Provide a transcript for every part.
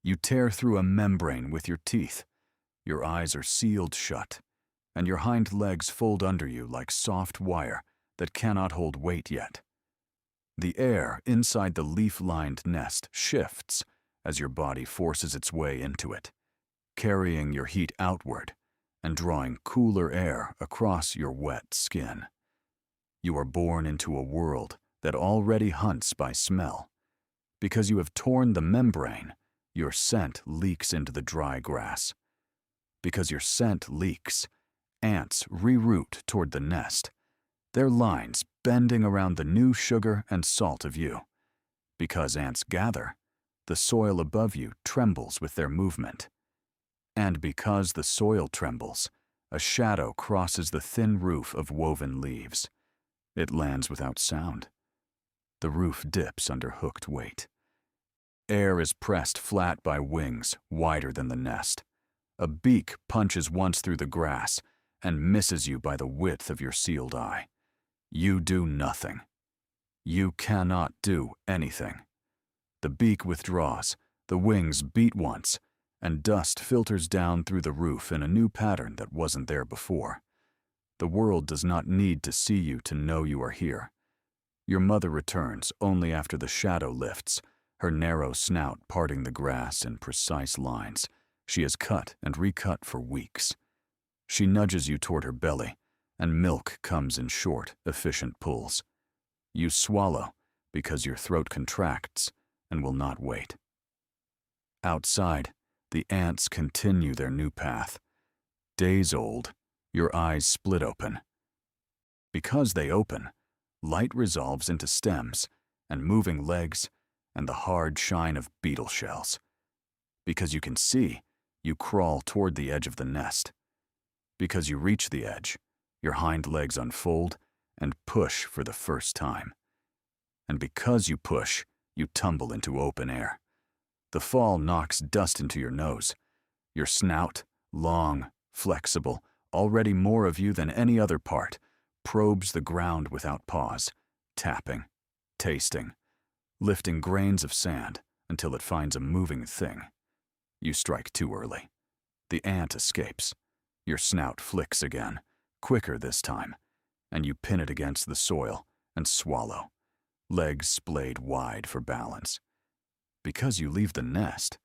You tear through a membrane with your teeth. Your eyes are sealed shut, and your hind legs fold under you like soft wire that cannot hold weight yet. The air inside the leaf-lined nest shifts as your body forces its way into it, carrying your heat outward and drawing cooler air across your wet skin. You are born into a world that already hunts by smell. Because you have torn the membrane, your scent leaks into the dry grass. Because your scent leaks, ants reroute toward the nest, their lines bending around the new sugar and salt of you. Because ants gather, the soil above you trembles with their movement. And because the soil trembles, a shadow crosses the thin roof of woven leaves. It lands without sound. The roof dips under hooked weight. Air is pressed flat by wings wider than the nest. A beak punches once through the grass and misses you by the width of your sealed eye. You do nothing. You cannot do anything. The beak withdraws, the wings beat once, and dust filters down through the roof in a new pattern that wasn't there before. The world does not need to see you to know you are here. Your mother returns only after the shadow lifts, her narrow snout parting the grass in precise lines she has cut and recut for weeks. She nudges you toward her belly, and milk comes in short, efficient pulls. You swallow because your throat contracts and will not wait. Outside, the ants continue their new path. Days old, your eyes split open. Because they open, light resolves into stems and moving legs and the hard shine of beetle shells. Because you can see, you crawl toward the edge of the nest. Because you reach the edge, your hind legs unfold and push for the first time. And because you push, you tumble into open air. The fall knocks dust into your nose. Your snout, long, flexible, already more of you than any other part, probes the ground without pause, tapping, tasting, lifting grains of sand until it finds a moving thing. You strike too early. The ant escapes. Your snout flicks again, quicker this time, and you pin it against the soil and swallow, legs splayed wide for balance. Because you leave the nest,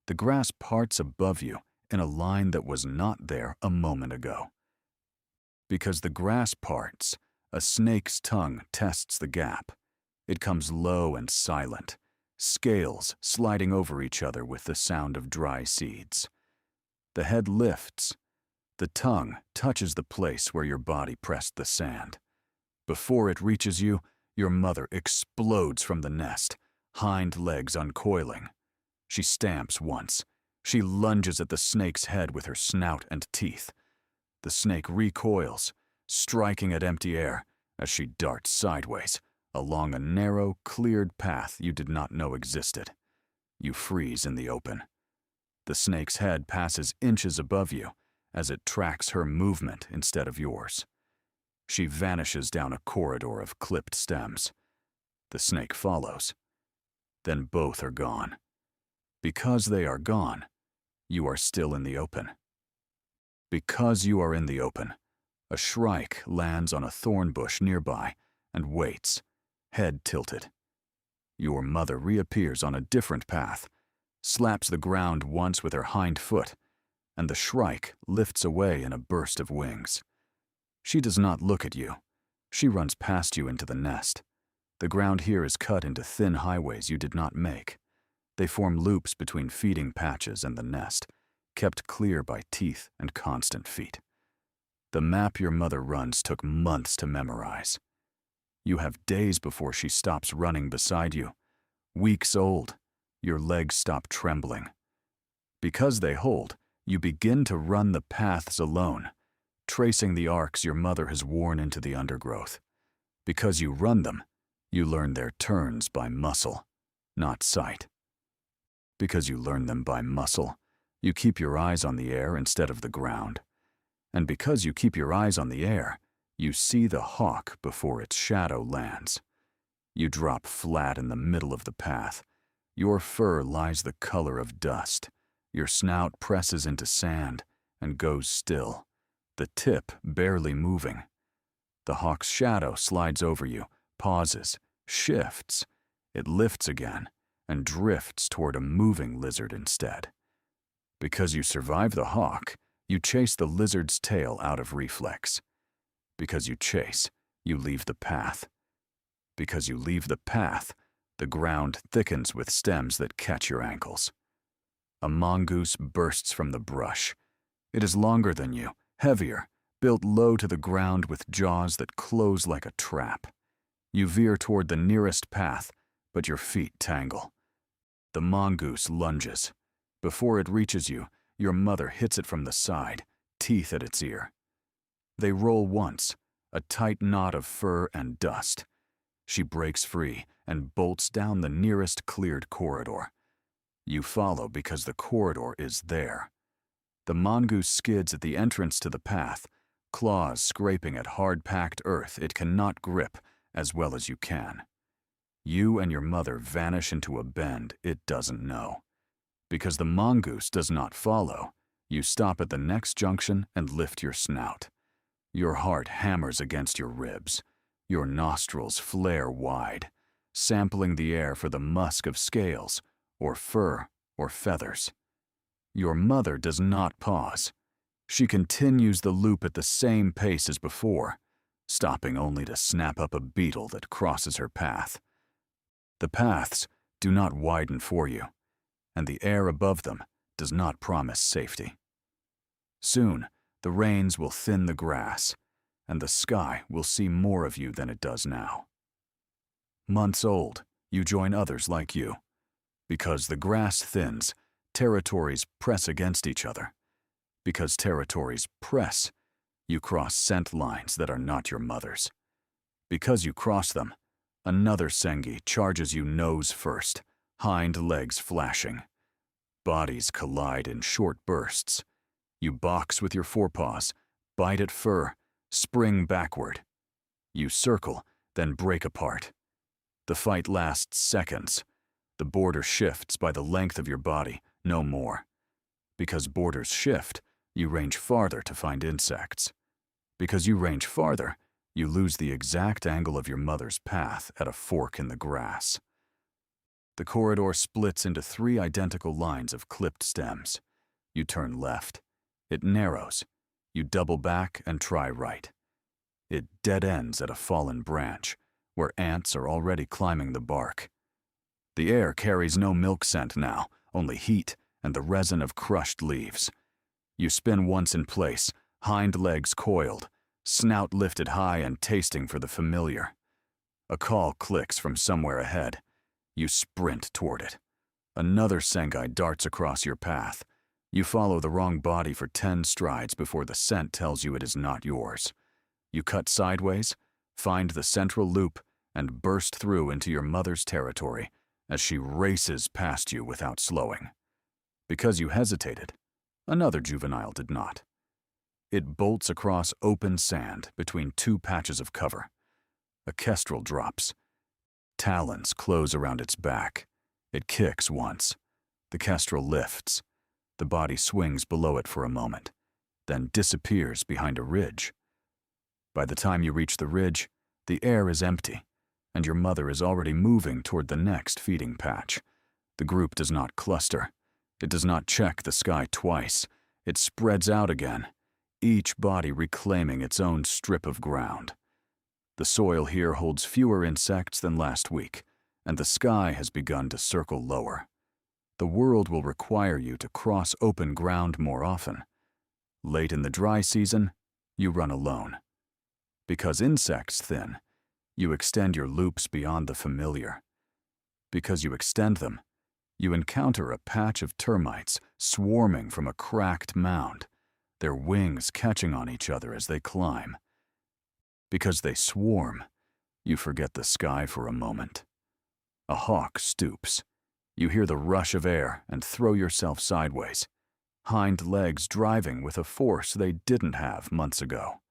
the grass parts above you in a line that was not there a moment ago. Because the grass parts, a snake's tongue tests the gap. It comes low and silent, scales sliding over each other with the sound of dry seeds. The head lifts. The tongue touches the place where your body pressed the sand. Before it reaches you, your mother explodes from the nest, hind legs uncoiling. She stamps once. She lunges at the snake's head with her snout and teeth. The snake recoils, striking at empty air as she darts sideways along a narrow, cleared path you did not know existed. You freeze in the open. The snake's head passes inches above you as it tracks her movement instead of yours. She vanishes down a corridor of clipped stems. The snake follows. Then both are gone. Because they are gone, you are still in the open. Because you are in the open, a shrike lands on a thorn bush nearby and waits, head tilted. Your mother reappears on a different path, slaps the ground once with her hind foot, and the shrike lifts away in a burst of wings. She does not look at you. She runs past you into the nest. The ground here is cut into thin highways you did not make. They form loops between feeding patches and the nest, kept clear by teeth and constant feet. The map your mother runs took months to memorize. You have days before she stops running beside you. Weeks old, your legs stop trembling. Because they hold, you begin to run the paths alone, tracing the arcs your mother has worn into the undergrowth. Because you run them, you learn their turns by muscle, not sight. Because you learn them by muscle, you keep your eyes on the air instead of the ground. And because you keep your eyes on the air, you see the hawk before its shadow lands. You drop flat in the middle of the path, Your fur lies the color of dust. Your snout presses into sand and goes still, the tip barely moving. The hawk's shadow slides over you, pauses, shifts. It lifts again and drifts toward a moving lizard instead. Because you survive the hawk, you chase the lizard's tail out of reflex. Because you chase, you leave the path. Because you leave the path, the ground thickens with stems that catch your ankles. A mongoose bursts from the brush. It is longer than you, heavier, built low to the ground with jaws that close like a trap. You veer toward the nearest path, but your feet tangle. The mongoose lunges. Before it reaches you, your mother hits it from the side, teeth at its ear. They roll once, a tight knot of fur and dust. She breaks free and bolts down the nearest cleared corridor. You follow because the corridor is there. The mongoose skids at the entrance to the path, claws scraping at hard-packed earth it cannot grip as well as you can. You and your mother vanish into a bend it doesn't know. Because the mongoose does not follow, you stop at the next junction and lift your snout. Your heart hammers against your ribs. Your nostrils flare wide, sampling the air for the musk of scales, or fur, or feathers. Your mother does not pause. She continues the loop at the same pace as before, stopping only to snap up a beetle that crosses her path. The paths do not widen for you, and the air above them does not promise safety. Soon, the rains will thin the grass, and the sky will see more of you than it does now. Months old, you join others like you. Because the grass thins, territories press against each other. Because territories press, you cross scent lines that are not your mother's. Because you cross them, another sengi charges you nose first, hind legs flashing. Bodies collide in short bursts. You box with your forepaws, bite at fur, spring backward. You circle, then break apart. The fight lasts seconds. The border shifts by the length of your body, no more. Because borders shift, you range farther to find insects. Because you range farther, you lose the exact angle of your mother's path at a fork in the grass. The corridor splits into 3 identical lines of clipped stems. You turn left. It narrows. You double back and try right. It dead ends at a fallen branch, where ants are already climbing the bark. The air carries no milk scent now, only heat and the resin of crushed leaves. You spin once in place, hind legs coiled, snout lifted high and tasting for the familiar. A call clicks from somewhere ahead. You sprint toward it. Another sengai darts across your path. You follow the wrong body for 10 strides before the scent tells you it is not yours. You cut sideways, find the central loop, and burst through into your mother's territory as she races past you without slowing. Because you hesitated, another juvenile did not. It bolts across open sand between 2 patches of cover. A kestrel drops. Talons close around its back. It kicks once. The kestrel lifts. The body swings below it for a moment, then disappears behind a ridge. By the time you reach the ridge, the air is empty, and your mother is already moving toward the next feeding patch. The group does not cluster. It does not check the sky twice. It spreads out again, each body reclaiming its own strip of ground. The soil here holds fewer insects than last week, and the sky has begun to circle lower. The world will require you to cross open ground more often. Late in the dry season, you run alone. Because insects thin, you extend your loops beyond the familiar. Because you extend them, you encounter a patch of termites swarming from a cracked mound, their wings catching on each other as they climb. Because they swarm, you forget the sky for a moment. A hawk stoops. You hear the rush of air and throw yourself sideways, hind legs driving with a force they didn't have months ago.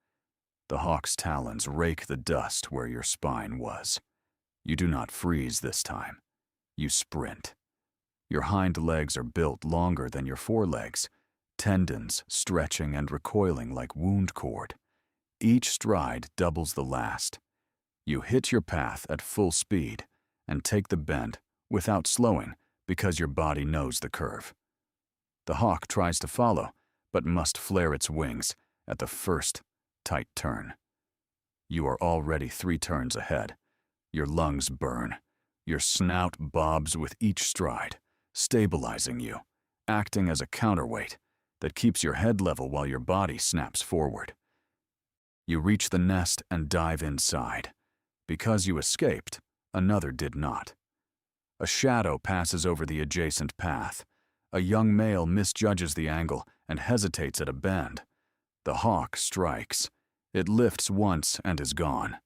The hawk's talons rake the dust where your spine was. You do not freeze this time. You sprint. Your hind legs are built longer than your forelegs, tendons stretching and recoiling like wound cord. Each stride doubles the last. You hit your path at full speed and take the bend without slowing because your body knows the curve. The hawk tries to follow, but must flare its wings at the first tight turn. You are already 3 turns ahead. Your lungs burn. Your snout bobs with each stride, stabilizing you, acting as a counterweight that keeps your head level while your body snaps forward. You reach the nest and dive inside. Because you escaped, another did not. A shadow passes over the adjacent path. A young male misjudges the angle and hesitates at a bend. The hawk strikes. It lifts once and is gone.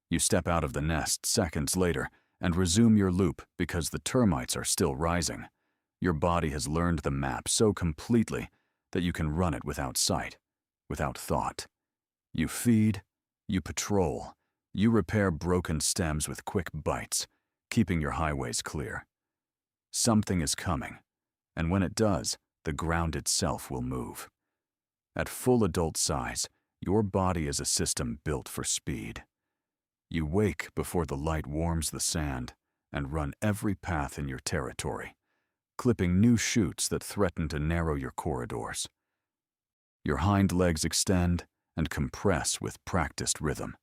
You step out of the nest seconds later and resume your loop because the termites are still rising. Your body has learned the map so completely that you can run it without sight, without thought. You feed, you patrol, you repair broken stems with quick bites, keeping your highways clear. Something is coming, and when it does, the ground itself will move. At full adult size, your body is a system built for speed. You wake before the light warms the sand and run every path in your territory, clipping new chutes that threaten to narrow your corridors. Your hind legs extend and compress with practiced rhythm.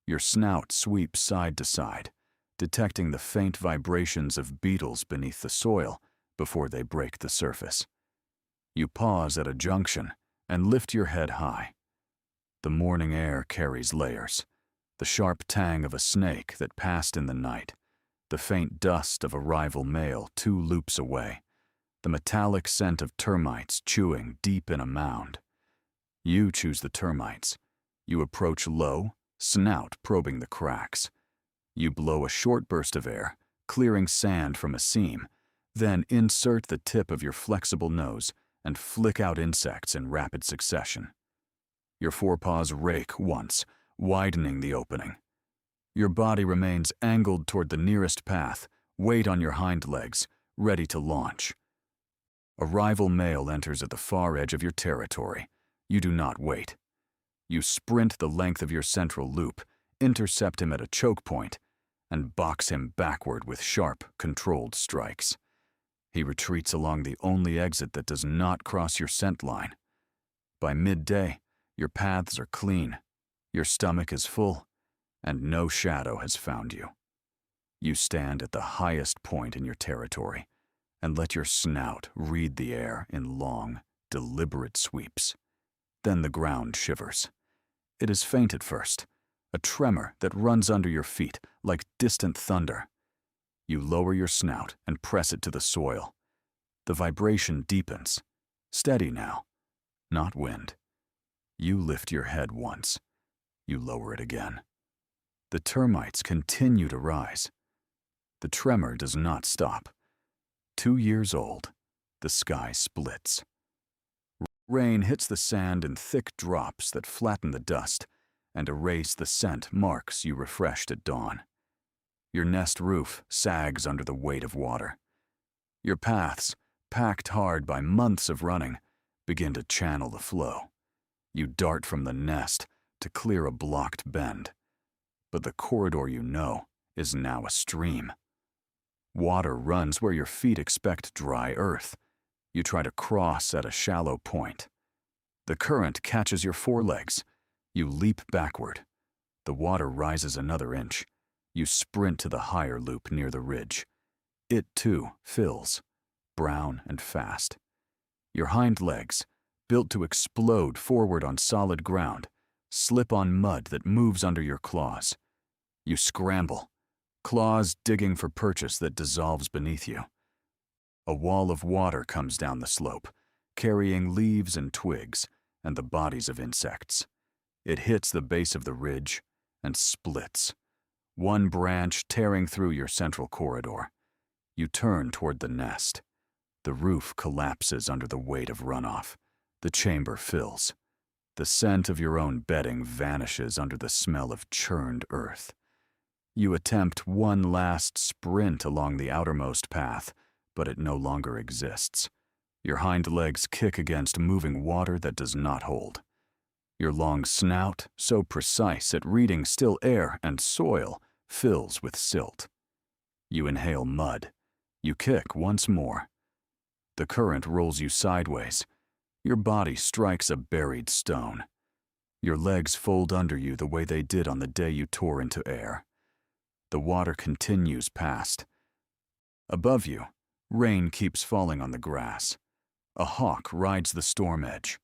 Your snout sweeps side to side, detecting the faint vibrations of beetles beneath the soil before they break the surface. You pause at a junction and lift your head high. The morning air carries layers. The sharp tang of a snake that passed in the night, the faint dust of a rival male 2 loops away, the metallic scent of termites chewing deep in a mound. You choose the termites. You approach low, snout probing the cracks. You blow a short burst of air, clearing sand from a seam, then insert the tip of your flexible nose and flick out insects in rapid succession. Your forepaws rake once, widening the opening. Your body remains angled toward the nearest path, weight on your hind legs, ready to launch. A rival male enters at the far edge of your territory. You do not wait. You sprint the length of your central loop, intercept him at a choke point, and box him backward with sharp, controlled strikes. He retreats along the only exit that does not cross your scent line. By midday, your paths are clean. Your stomach is full, and no shadow has found you. You stand at the highest point in your territory and let your snout read the air in long, deliberate sweeps. Then the ground shivers. It is faint at first, a tremor that runs under your feet like distant thunder. You lower your snout and press it to the soil. The vibration deepens. Steady now, not wind. You lift your head once. You lower it again. The termites continue to rise. The tremor does not stop. 2 years old, the sky splits. Rain hits the sand in thick drops that flatten the dust and erase the scent marks you refreshed at dawn. Your nest roof sags under the weight of water. Your paths, packed hard by months of running, begin to channel the flow. You dart from the nest to clear a blocked bend. But the corridor you know is now a stream. Water runs where your feet expect dry earth. You try to cross at a shallow point. The current catches your forelegs. You leap backward. The water rises another inch. You sprint to the higher loop near the ridge. It, too, fills, brown and fast. Your hind legs, built to explode forward on solid ground, slip on mud that moves under your claws. You scramble, claws digging for purchase that dissolves beneath you. A wall of water comes down the slope, carrying leaves and twigs and the bodies of insects. It hits the base of the ridge and splits, one branch tearing through your central corridor. You turn toward the nest. The roof collapses under the weight of runoff. The chamber fills. The scent of your own bedding vanishes under the smell of churned earth. You attempt one last sprint along the outermost path, but it no longer exists. Your hind legs kick against moving water that does not hold. Your long snout, so precise at reading still air and soil, fills with silt. You inhale mud. You kick once more. The current rolls you sideways. Your body strikes a buried stone. Your legs fold under you the way they did on the day you tore into air. The water continues past. Above you, rain keeps falling on the grass. A hawk rides the storm edge.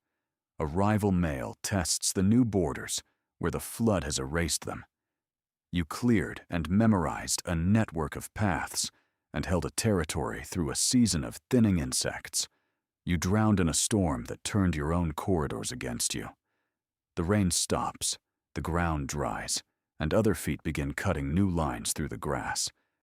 A rival male tests the new borders where the flood has erased them. You cleared and memorized a network of paths and held a territory through a season of thinning insects. You drowned in a storm that turned your own corridors against you. The rain stops, the ground dries, and other feet begin cutting new lines through the grass.